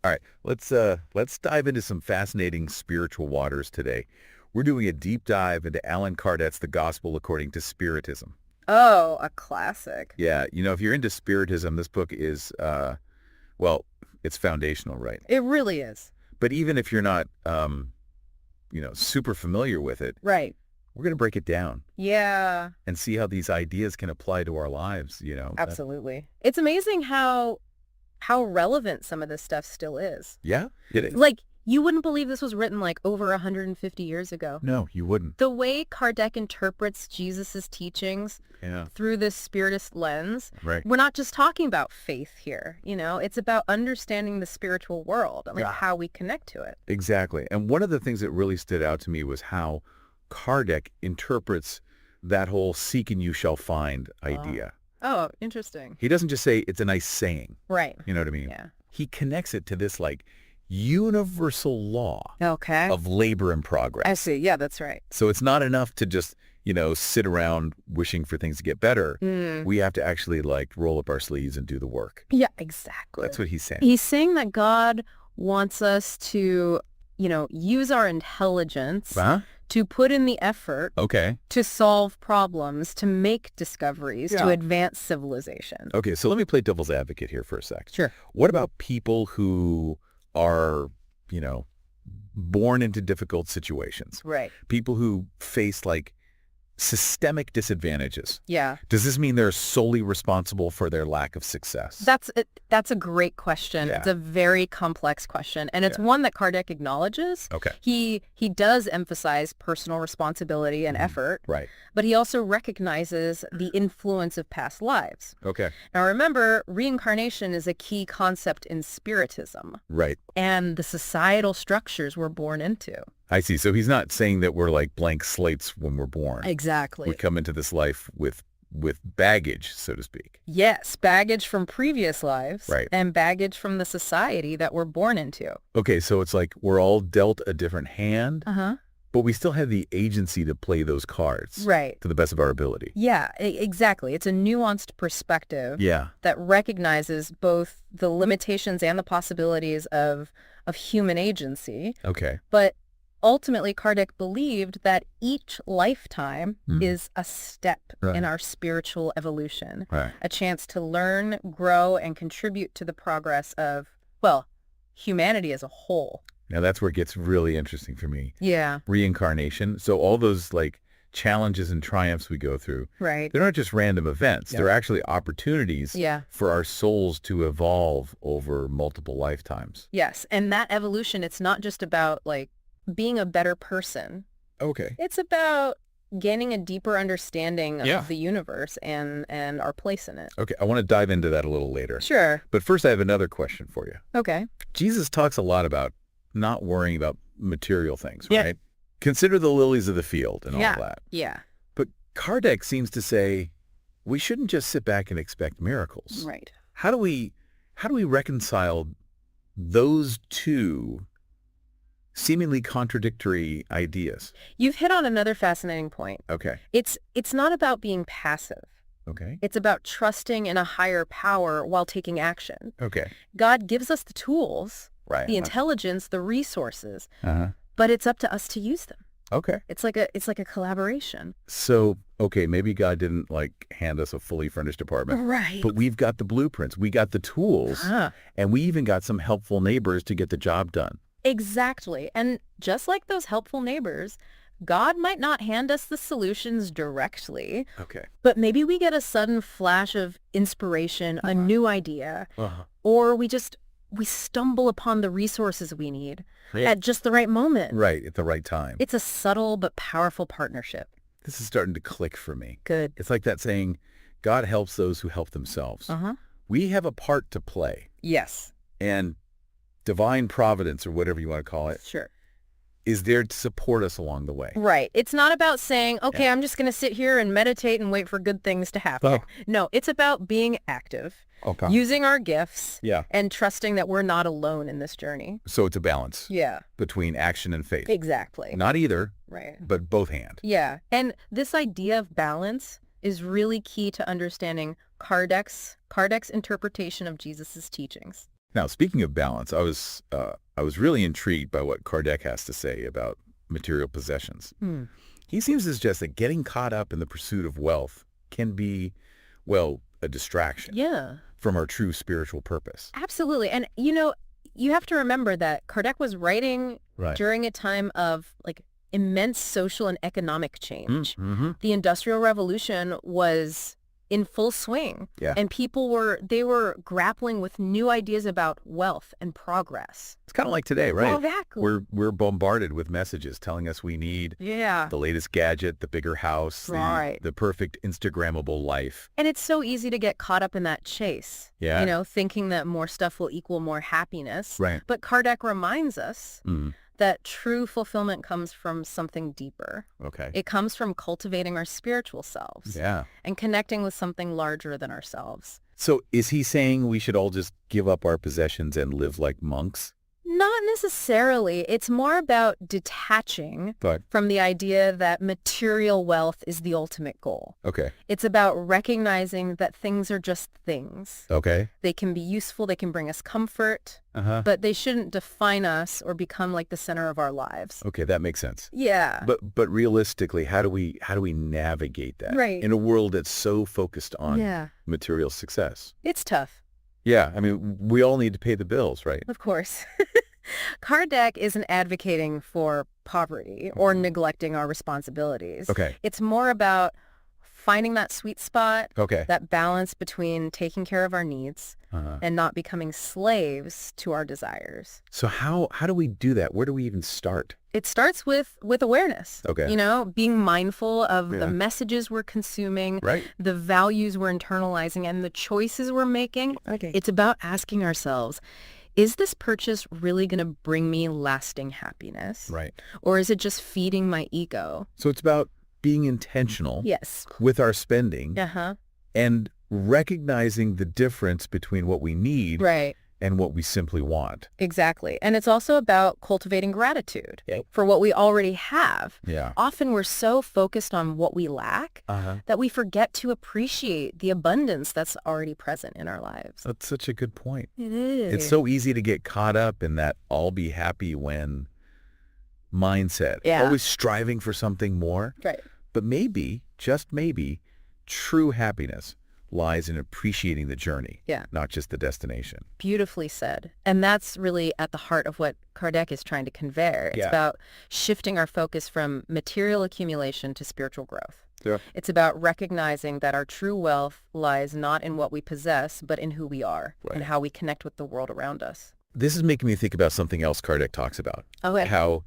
All right, let's dive into some fascinating spiritual waters today. We're doing a deep dive into Alan Kardec's The Gospel According to Spiritism. Oh, a classic. Yeah, if you're into Spiritism, this book is well, it's foundational, right? It really is. But even if you're not super familiar with it, Right. we're going to break it down Yeah, and see how these ideas can apply to our lives. absolutely. It's amazing how relevant some of this stuff still is. Yeah, it is. Like, you wouldn't believe this was written like over 150 years ago. No, you wouldn't. The way Kardec interprets Jesus's teachings Yeah, through this spiritist lens, right. we're not just talking about faith here, it's about understanding the spiritual world and like Yeah. how we connect to it. Exactly. And one of the things that really stood out to me was how Kardec interprets that whole seek and you shall find idea. Oh, interesting. He doesn't just say it's a nice saying. Right. You know what I mean? Yeah. He connects it to this like universal law Okay. of labor and progress. I see. Yeah, that's right. So it's not enough to just, sit around wishing for things to get better. Mm. We have to actually like roll up our sleeves and do the work. Yeah, exactly. That's what he's saying. He's saying that God wants us to, use our intelligence Huh? to put in the effort Okay. to solve problems, to make discoveries, to Yeah. advance civilization. Okay, so let me play devil's advocate here for a sec. Sure. What about people who are, born into difficult situations? Right. People who face like systemic disadvantages. Yeah. Does this mean they're solely responsible for their lack of success? That's a great question. Yeah. It's a very complex question, and it's Yeah. one that Kardec acknowledges. Okay. He does emphasize personal responsibility and effort, Right. but he also recognizes the influence of past lives. Okay. Now remember, reincarnation is a key concept in Spiritism Right. and the societal structures we're born into. I see. So he's not saying that we're like blank slates when we're born. Exactly. We come into this life with baggage, so to speak. Yes, baggage from previous lives Right. and baggage from the society that we're born into. Okay, so it's like we're all dealt a different hand, Uh-huh. but we still have the agency to play those cards Right. to the best of our ability. Yeah, exactly. It's a nuanced perspective Yeah. that recognizes both the limitations and the possibilities of human agency, Okay. but ultimately, Kardec believed that each lifetime is a step Right. in our spiritual evolution, Right. a chance to learn, grow, and contribute to the progress of, well, humanity as a whole. Now that's where it gets really interesting for me. Yeah, Reincarnation. So all those like challenges and triumphs we go through, right. they're not just random events. Yeah. They're actually opportunities Yeah, for our souls to evolve over multiple lifetimes. yes. And that evolution, it's not just about like being a better person. Okay. It's about gaining a deeper understanding of Yeah. the universe and our place in it. Okay. I want to dive into that a little later. Sure. But first I have another question for you. Okay. Jesus talks a lot about not worrying about material things, Yeah. right? Consider the lilies of the field and all Yeah. that. Yeah. But Kardec seems to say we shouldn't just sit back and expect miracles. Right. How do we reconcile those two seemingly contradictory ideas? You've hit on another fascinating point. Okay. It's not about being passive. Okay. It's about trusting in a higher power while taking action. Okay. God gives us the tools, Right. the intelligence, the resources, Uh-huh. but it's up to us to use them. Okay. It's like a collaboration. So, okay, maybe God didn't like hand us a fully furnished apartment, Right. but we've got the blueprints, we got the tools, Huh. and we even got some helpful neighbors to get the job done. Exactly. And just like those helpful neighbors, God might not hand us the solutions directly, Okay. but maybe we get a sudden flash of inspiration, a new idea, Uh-huh. or we stumble upon the resources we need Yeah. at just the right moment. Right, at the right time. It's a subtle but powerful partnership. This is starting to click for me. Good. It's like that saying, God helps those who help themselves. Uh-huh. We have a part to play, Yes. and divine providence, or whatever you want to call it, Sure. is there to support us along the way. Right. It's not about saying, okay, Yeah. I'm just going to sit here and meditate and wait for good things to happen. Oh. No, it's about being active, Okay. using our gifts, Yeah. and trusting that we're not alone in this journey. So it's a balance Yeah, between action and faith. exactly. Not either, Right. but both hand. Yeah. And this idea of balance is really key to understanding Kardec's interpretation of Jesus's teachings. Now, speaking of balance, I was really intrigued by what Kardec has to say about material possessions. Hmm. He seems to suggest that getting caught up in the pursuit of wealth can be, well, a distraction Yeah, from our true spiritual purpose. absolutely. And, you have to remember that Kardec was writing Right. during a time of like immense social and economic change. Mm-hmm. The Industrial Revolution was in full swing. Yeah. And people were grappling with new ideas about wealth and progress. It's kind of like today, right? Exactly. We're bombarded with messages telling us we need Yeah. the latest gadget, the bigger house, Right. the perfect Instagrammable life. And it's so easy to get caught up in that chase. Yeah. Thinking that more stuff will equal more happiness. Right. But Kardec reminds us Mm. that true fulfillment comes from something deeper. Okay. It comes from cultivating our spiritual selves Yeah. and connecting with something larger than ourselves. So is he saying we should all just give up our possessions and live like monks? Not necessarily. It's more about detaching But, from the idea that material wealth is the ultimate goal. okay. It's about recognizing that things are just things. Okay. They can be useful, they can bring us comfort, Uh-huh. but they shouldn't define us or become like the center of our lives. Okay, that makes sense. Yeah. But realistically, how do we navigate that Right. in a world that's so focused on Yeah. material success? It's tough, Yeah, I mean, we all need to pay the bills, right? of course. Kardec isn't advocating for poverty or neglecting our responsibilities. Okay. It's more about finding that sweet spot, Okay. that balance between taking care of our needs Uh-huh. and not becoming slaves to our desires. So how do we do that? Where do we even start? It starts with awareness. Okay. Being mindful of Yeah. the messages we're consuming, Right? the values we're internalizing, and the choices we're making. Okay. It's about asking ourselves, is this purchase really going to bring me lasting happiness? Right. Or is it just feeding my ego? So it's about being intentional Yes. with our spending Uh-huh. and recognizing the difference between what we need Right. and what we simply want. Exactly. And it's also about cultivating gratitude Yep. for what we already have. Yeah. Often we're so focused on what we lack Uh-huh. that we forget to appreciate the abundance that's already present in our lives. That's such a good point. It is. It's so easy to get caught up in that I'll be happy when mindset. Yeah. Always striving for something more. Right. But maybe, just maybe, true happiness lies in appreciating the journey, Yeah. not just the destination. Beautifully said. And that's really at the heart of what Kardec is trying to convey. It's Yeah. about shifting our focus from material accumulation to spiritual growth. Yeah. It's about recognizing that our true wealth lies not in what we possess, but in who we are Right. and how we connect with the world around us. This is making me think about something else Kardec talks about. Okay. How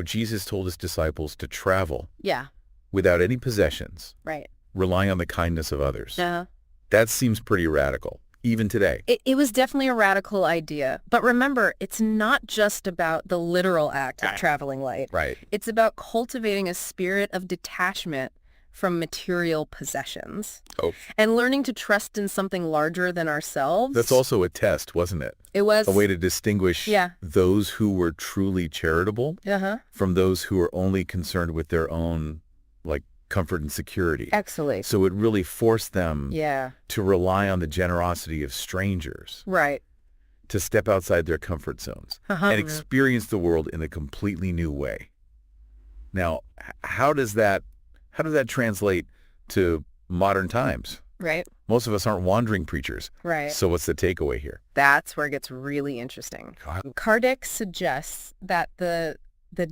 Jesus told his disciples to travel Yeah. without any possessions, Right. relying on the kindness of others. Uh, That seems pretty radical, even today. it was definitely a radical idea. But remember, it's not just about the literal act of traveling light. Right. It's about cultivating a spirit of detachment from material possessions Oh, and learning to trust in something larger than ourselves. that's also a test, wasn't it? It was. A way to distinguish Yeah. those who were truly charitable Uh-huh. from those who were only concerned with their own, like, comfort and security. Excellent. So it really forced them Yeah. to rely on the generosity of strangers, Right. to step outside their comfort zones Uh-huh. and experience the world in a completely new way. Now, how does that translate to modern times? Right. Most of us aren't wandering preachers. Right. So what's the takeaway here? That's where it gets really interesting. Kardec suggests that the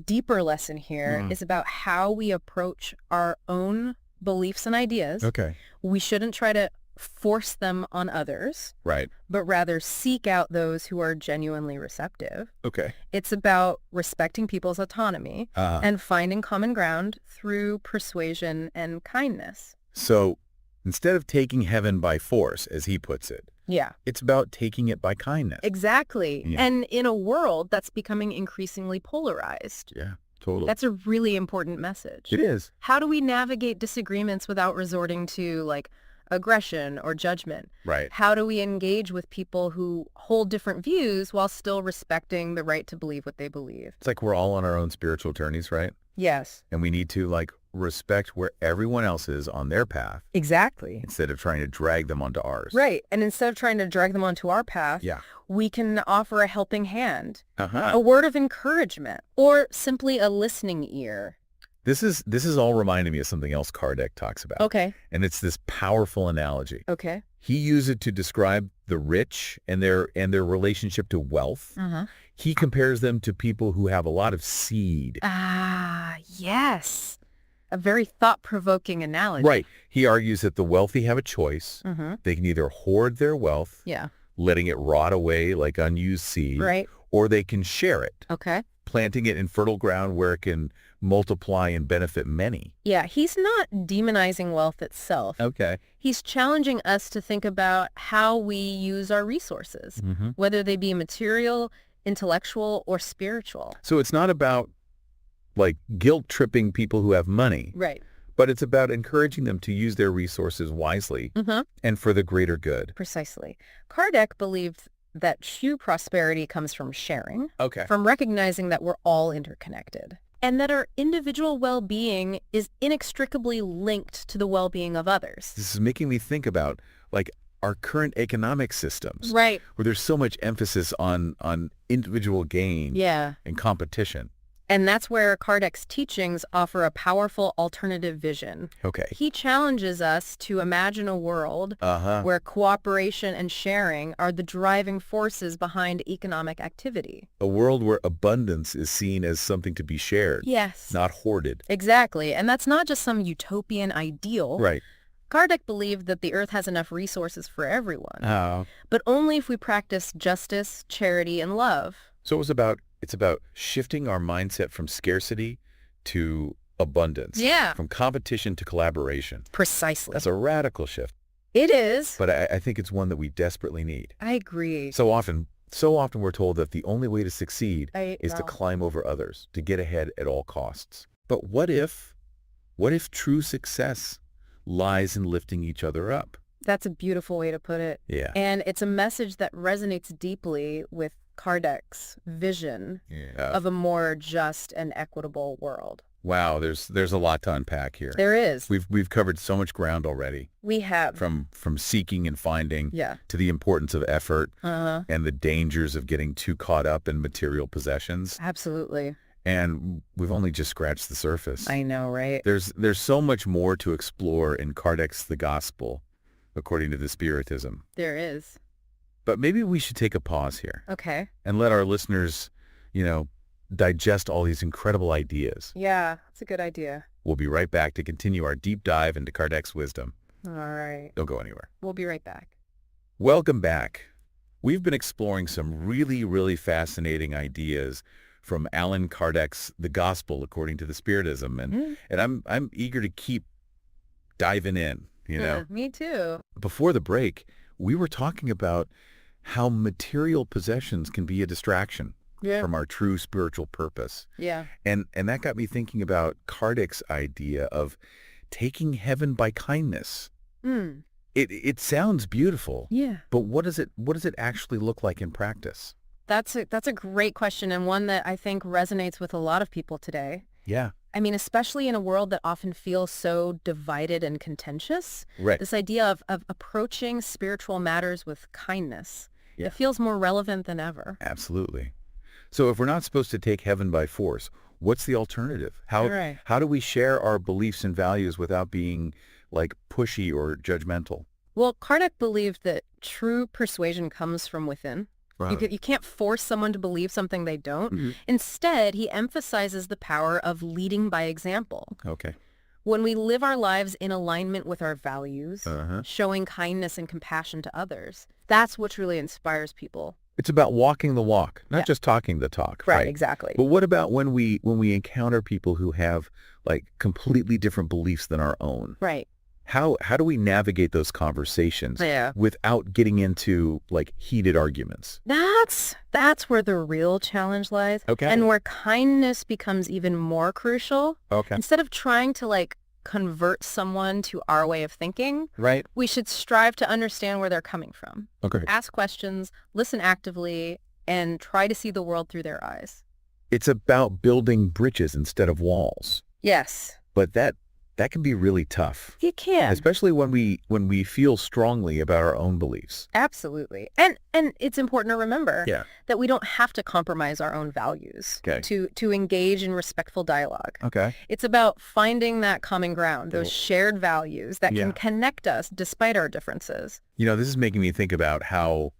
deeper lesson here is about how we approach our own beliefs and ideas. Okay. We shouldn't try to force them on others, Right. but rather seek out those who are genuinely receptive. Okay. It's about respecting people's autonomy and finding common ground through persuasion and kindness. So instead of taking heaven by force, as he puts it, Yeah, it's about taking it by kindness. exactly. Yeah. And in a world that's becoming increasingly polarized, Yeah, totally. that's a really important message. It is. How do we navigate disagreements without resorting to like aggression or judgment? Right. How do we engage with people who hold different views while still respecting the right to believe what they believe? It's like we're all on our own spiritual journeys, right? Yes. And we need to, like, respect where everyone else is on their path Exactly. instead of trying to drag them onto ours. Right. And instead of trying to drag them onto our path, Yeah. we can offer a helping hand, a Uh-huh. word of encouragement, or simply a listening ear. This is all reminding me of something else Kardec talks about. Okay. And it's this powerful analogy. Okay. He used it to describe the rich and their relationship to wealth. Uh-huh. He compares them to people who have a lot of seed. Ah, yes. A very thought-provoking analogy. Right. He argues that the wealthy have a choice. Mm-hmm. They can either hoard their wealth, Yeah. letting it rot away like unused seed, Right. or they can share it, Okay. planting it in fertile ground where it can multiply and benefit many. Yeah, he's not demonizing wealth itself. Okay. He's challenging us to think about how we use our resources, Mm-hmm. whether they be material, intellectual, or spiritual. So it's not about like guilt-tripping people who have money, Right. but it's about encouraging them to use their resources wisely Mm-hmm. and for the greater good. Precisely. Kardec believed that true prosperity comes from sharing, Okay. from recognizing that we're all interconnected, and that our individual well-being is inextricably linked to the well-being of others. This is making me think about like our current economic systems Right. where there's so much emphasis on individual gain Yeah. and competition. And that's where Kardec's teachings offer a powerful alternative vision. Okay. He challenges us to imagine a world Uh-huh. where cooperation and sharing are the driving forces behind economic activity. A world where abundance is seen as something to be shared, Yes. not hoarded. Exactly. And that's not just some utopian ideal. Right. Kardec believed that the earth has enough resources for everyone, Oh. but only if we practice justice, charity, and love. So it's about shifting our mindset from scarcity to abundance. Yeah. From competition to collaboration. Precisely. That's a radical shift, It is. but I think it's one that we desperately need. I agree. So often we're told that the only way to succeed is to know. climb over others, to get ahead at all costs. But what if true success lies in lifting each other up? That's a beautiful way to put it. Yeah. And it's a message that resonates deeply with Kardec's vision Yeah. of a more just and equitable world. Wow, there's a lot to unpack here. There is. We've covered so much ground already, We have. from seeking and finding Yeah. to the importance of effort Uh-huh. and the dangers of getting too caught up in material possessions. Absolutely. And we've only just scratched the surface. I know, right? There's so much more to explore in Kardec's The Gospel, according to the Spiritism. There is. But maybe we should take a pause here Okay. and let our listeners, digest all these incredible ideas. Yeah, that's a good idea. We'll be right back to continue our deep dive into Kardec's wisdom. All right. Don't go anywhere. We'll be right back. Welcome back. We've been exploring some really, really fascinating ideas from Allan Kardec's The Gospel according to the Spiritism, and I'm eager to keep diving in. Yeah, me too. Before the break, we were talking about how material possessions can be a distraction Yeah. from our true spiritual purpose. Yeah. And that got me thinking about Kardec's idea of taking heaven by kindness. Mm. It sounds beautiful, Yeah. but what does it actually look like in practice? That's a great question, and one that I think resonates with a lot of people today. Yeah. I mean, especially in a world that often feels so divided and contentious, Right. this idea of approaching spiritual matters with kindness, Yeah. it feels more relevant than ever. Absolutely. So if we're not supposed to take heaven by force, what's the alternative? Right. How do we share our beliefs and values without being like pushy or judgmental? Well, Kardec believed that true persuasion comes from within. You can't force someone to believe something they don't. Mhm. Instead, he emphasizes the power of leading by example. Okay. When we live our lives in alignment with our values, Uh-huh. showing kindness and compassion to others, that's what really inspires people. It's about walking the walk, not Yeah. just talking the talk. Exactly. But what about when we encounter people who have like completely different beliefs than our own? Right. How do we navigate those conversations Yeah. without getting into like heated arguments? That's where the real challenge lies. Okay. And where kindness becomes even more crucial. Okay. Instead of trying to convert someone to our way of thinking, Right. we should strive to understand where they're coming from. Okay. Ask questions, listen actively, and try to see the world through their eyes. It's about building bridges instead of walls. Yes. But that that can be really tough, You can. especially when we feel strongly about our own beliefs. Absolutely. And it's important to remember Yeah. that we don't have to compromise our own values Okay. to engage in respectful dialogue. Okay. It's about finding that common ground, those shared values that Yeah. can connect us despite our differences. This is making me think about how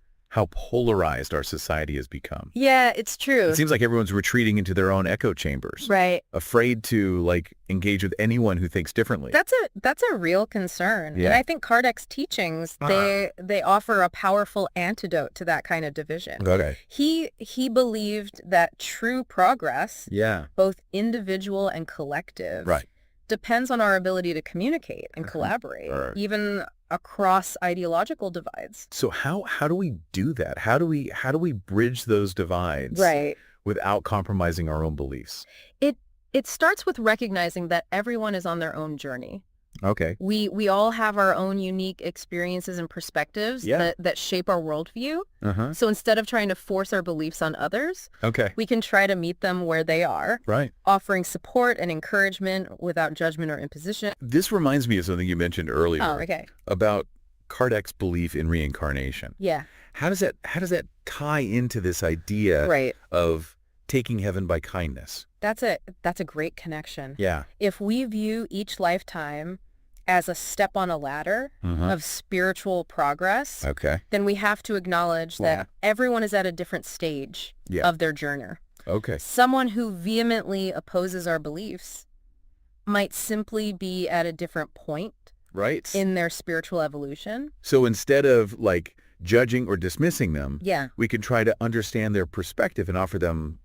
polarized our society has become. Yeah, it's true. It seems like everyone's retreating into their own echo chambers, Right. afraid to engage with anyone who thinks differently. That's a real concern. Yeah. And I think Kardec's teachings, they offer a powerful antidote to that kind of division. Okay. He believed that true progress, Yeah. both individual and collective, Right. depends on our ability to communicate and collaborate, Right. even across ideological divides. So how do we do that? How do we bridge those divides Right. without compromising our own beliefs? It starts with recognizing that everyone is on their own journey. Okay. We all have our own unique experiences and perspectives Yeah. that shape our worldview. Uh-huh. So instead of trying to force our beliefs on others, Okay. we can try to meet them where they are, Right. offering support and encouragement without judgment or imposition. This reminds me of something you mentioned earlier Oh, okay. about Kardec's belief in reincarnation. Yeah. How does that tie into this idea Right. of taking heaven by kindness? That's a great connection. Yeah. If we view each lifetime as a step on a ladder Uh-huh. of spiritual progress, Okay. then we have to acknowledge that everyone is at a different stage Yeah. of their journey. Okay. Someone who vehemently opposes our beliefs might simply be at a different point Right. in their spiritual evolution. So instead of judging or dismissing them, Yeah, we can try to understand their perspective and offer them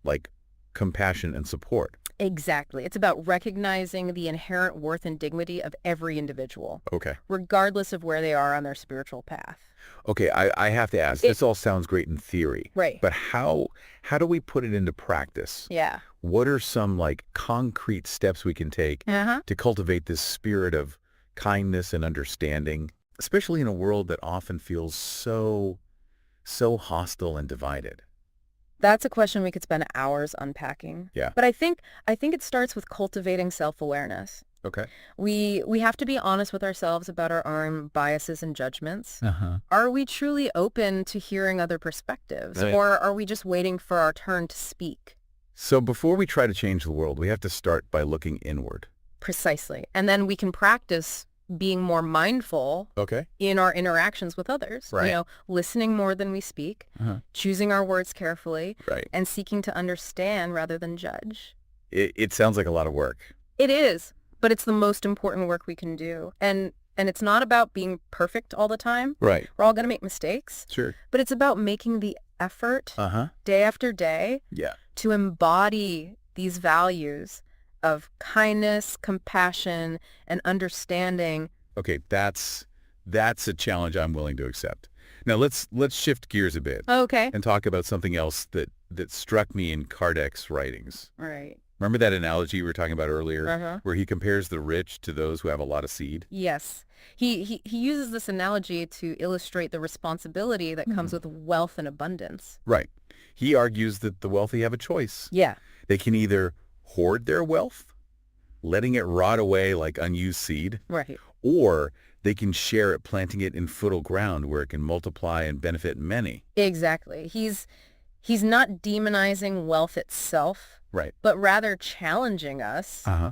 compassion and support. exactly. It's about recognizing the inherent worth and dignity of every individual, Okay. regardless of where they are on their spiritual path. Okay, I have to ask, this all sounds great in theory, Right. but how do we put it into practice? Yeah. What are some concrete steps we can take Uh-huh. to cultivate this spirit of kindness and understanding, especially in a world that often feels so hostile and divided? That's a question we could spend hours unpacking. Yeah. But I think it starts with cultivating self-awareness. Okay. We have to be honest with ourselves about our own biases and judgments. Uh-huh. Are we truly open to hearing other perspectives, Right. or are we just waiting for our turn to speak? So before we try to change the world, we have to start by looking inward. Precisely. And then we can practice being more mindful Okay. in our interactions with others. Right. Listening more than we speak, Uh-huh. choosing our words carefully, Right. and seeking to understand rather than judge. It sounds like a lot of work. It is, but it's the most important work we can do. And it's not about being perfect all the time. Right. We're all going to make mistakes, Sure. but it's about making the effort Uh-huh. day after day Yeah. to embody these values of kindness, compassion, and understanding. Okay, that's a challenge I'm willing to accept. Now let's shift gears a bit Okay. and talk about something else that struck me in Kardec's writings. All right. Remember that analogy we were talking about earlier, Uh-huh. where he compares the rich to those who have a lot of seed? Yes. He uses this analogy to illustrate the responsibility that comes with wealth and abundance. Right. He argues that the wealthy have a choice. Yeah. They can either hoard their wealth, letting it rot away like unused seed, Right. or they can share it, planting it in fertile ground where it can multiply and benefit many. Exactly. He's not demonizing wealth itself, Right. but rather challenging us Uh-huh.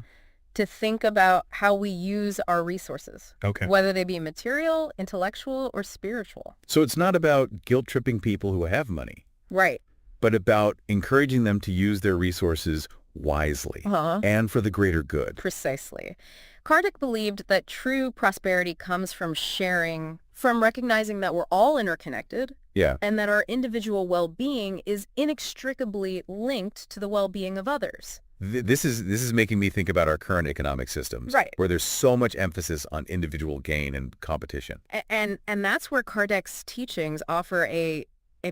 to think about how we use our resources, Okay. whether they be material, intellectual, or spiritual. So it's not about guilt-tripping people who have money, Right. but about encouraging them to use their resources wisely Uh-huh. and for the greater good. Precisely. Kardec believed that true prosperity comes from sharing, from recognizing that we're all interconnected, Yeah. and that our individual well-being is inextricably linked to the well-being of others. This is making me think about our current economic systems, Right. where there's so much emphasis on individual gain and competition. And that's where Kardec's teachings offer a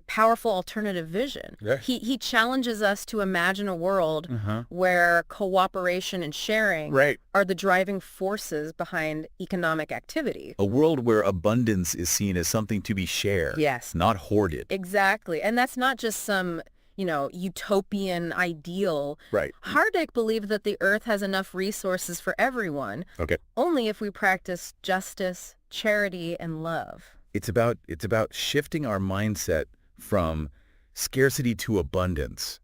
powerful alternative vision. Yeah. He challenges us to imagine a world Uh-huh. where cooperation and sharing Right. are the driving forces behind economic activity. A world where abundance is seen as something to be shared, Yes. not hoarded. Exactly. And that's not just some, utopian ideal. Right. Kardec believed that the earth has enough resources for everyone, Okay. only if we practice justice, charity, and love. It's about shifting our mindset from scarcity to abundance,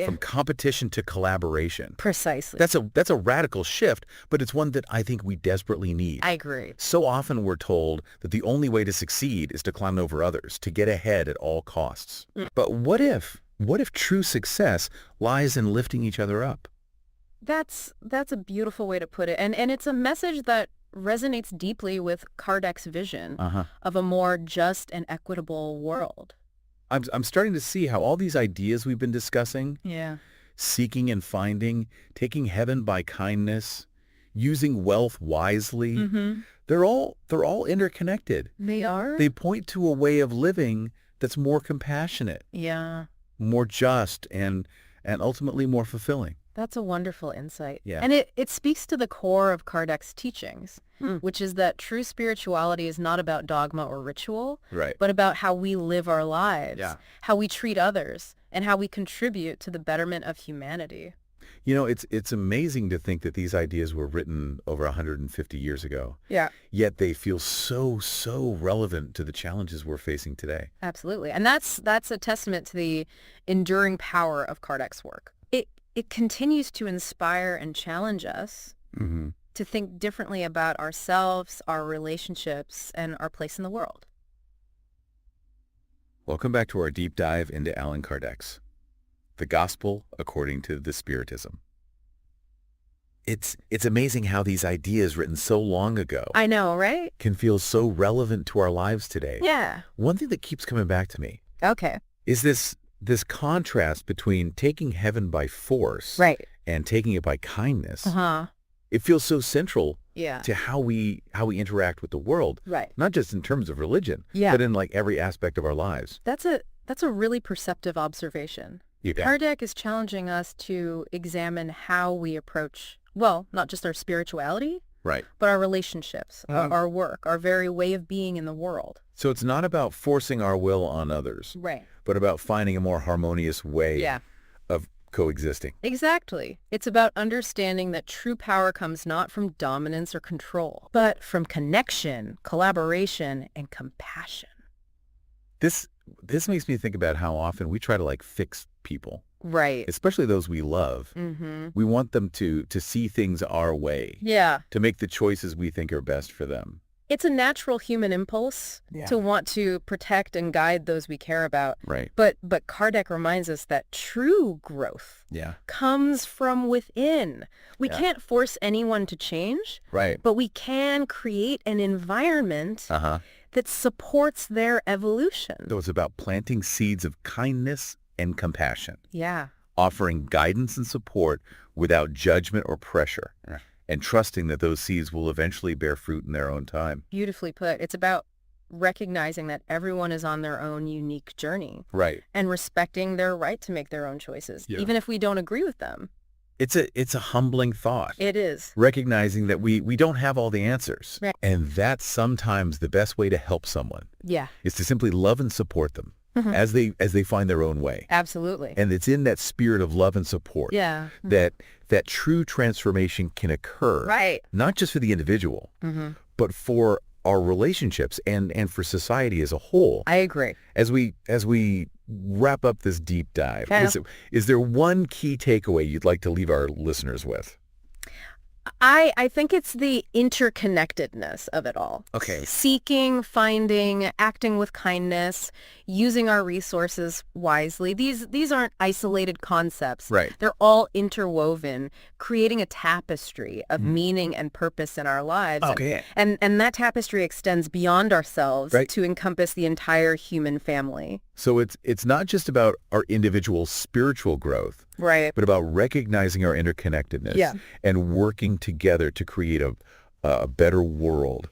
from competition to collaboration. Precisely. That's a radical shift, but it's one that I think we desperately need. I agree. So often we're told that the only way to succeed is to climb over others, to get ahead at all costs. But what if true success lies in lifting each other up? That's a beautiful way to put it. And it's a message that resonates deeply with Kardec's vision of a more just and equitable world. I'm starting to see how all these ideas we've been discussing, seeking and finding, taking heaven by kindness, using wealth wisely, they're all interconnected. They are? They point to a way of living that's more compassionate, more just, and ultimately more fulfilling. That's a wonderful insight. Yeah. And it speaks to the core of Kardec's teachings, which is that true spirituality is not about dogma or ritual, Right. but about how we live our lives, how we treat others, and how we contribute to the betterment of humanity. It's amazing to think that these ideas were written over 150 years ago. Yeah. Yet they feel so relevant to the challenges we're facing today. Absolutely. And that's a testament to the enduring power of Kardec's work. It continues to inspire and challenge us to think differently about ourselves, our relationships, and our place in the world. Welcome back to our deep dive into Allan Kardec's The Gospel According to the Spiritism. It's amazing how these ideas written so long ago I know, right? can feel so relevant to our lives today. Yeah. One thing that keeps coming back to me Okay. is this contrast between taking heaven by force Right. and taking it by kindness. Uh-huh. It feels so central Yeah. to how we interact with the world, Right. not just in terms of religion, Yeah. but in like every aspect of our lives. That's a really perceptive observation. Yeah. Kardec is challenging us to examine how we approach, well, not just our spirituality, Right. but our relationships, our work, our very way of being in the world. So it's not about forcing our will on others, Right. but about finding a more harmonious way of coexisting. Exactly. It's about understanding that true power comes not from dominance or control, but from connection, collaboration, and compassion. This makes me think about how often we try to like fix people, Right. especially those we love. Mm-hmm. We want them to see things our way, Yeah. to make the choices we think are best for them. It's a natural human impulse to want to protect and guide those we care about. Right. But Kardec reminds us that true growth comes from within. We can't force anyone to change, Right. but we can create an environment that supports their evolution. So it's about planting seeds of kindness and compassion, Yeah. offering guidance and support without judgment or pressure, and trusting that those seeds will eventually bear fruit in their own time. Beautifully put. It's about recognizing that everyone is on their own unique journey Right. and respecting their right to make their own choices, even if we don't agree with them. It's a humbling thought. It is. Recognizing that we don't have all the answers. Right. And that's sometimes the best way to help someone Yeah. is to simply love and support them as they find their own way. Absolutely. And it's in that spirit of love and support Yeah. that true transformation can occur. Right. Not just for the individual, but for our relationships and for society as a whole. I agree. As we wrap up this deep dive, Yeah. is there one key takeaway you'd like to leave our listeners with? I think it's the interconnectedness of it all. Okay. Seeking, finding, acting with kindness, using our resources wisely. These aren't isolated concepts. Right. They're all interwoven, creating a tapestry of meaning and purpose in our lives. Okay. And that tapestry extends beyond ourselves Right. to encompass the entire human family. So it's not just about our individual spiritual growth, Right. but about recognizing our interconnectedness and working together to create a better world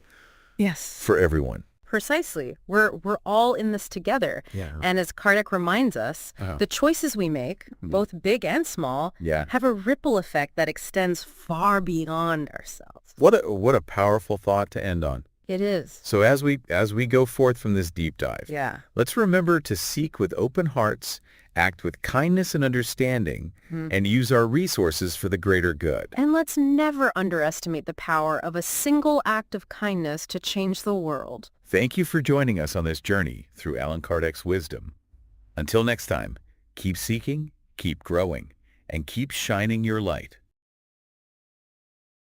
Yes. for everyone. Precisely. We're all in this together. Yeah. And as Kardec reminds us, the choices we make, both big and small, have a ripple effect that extends far beyond ourselves. What a powerful thought to end on. It is. So as we go forth from this deep dive, Yeah. let's remember to seek with open hearts act with kindness and understanding, and use our resources for the greater good. And let's never underestimate the power of a single act of kindness to change the world. Thank you for joining us on this journey through Allan Kardec's wisdom. Until next time, keep seeking, keep growing, and keep shining your light.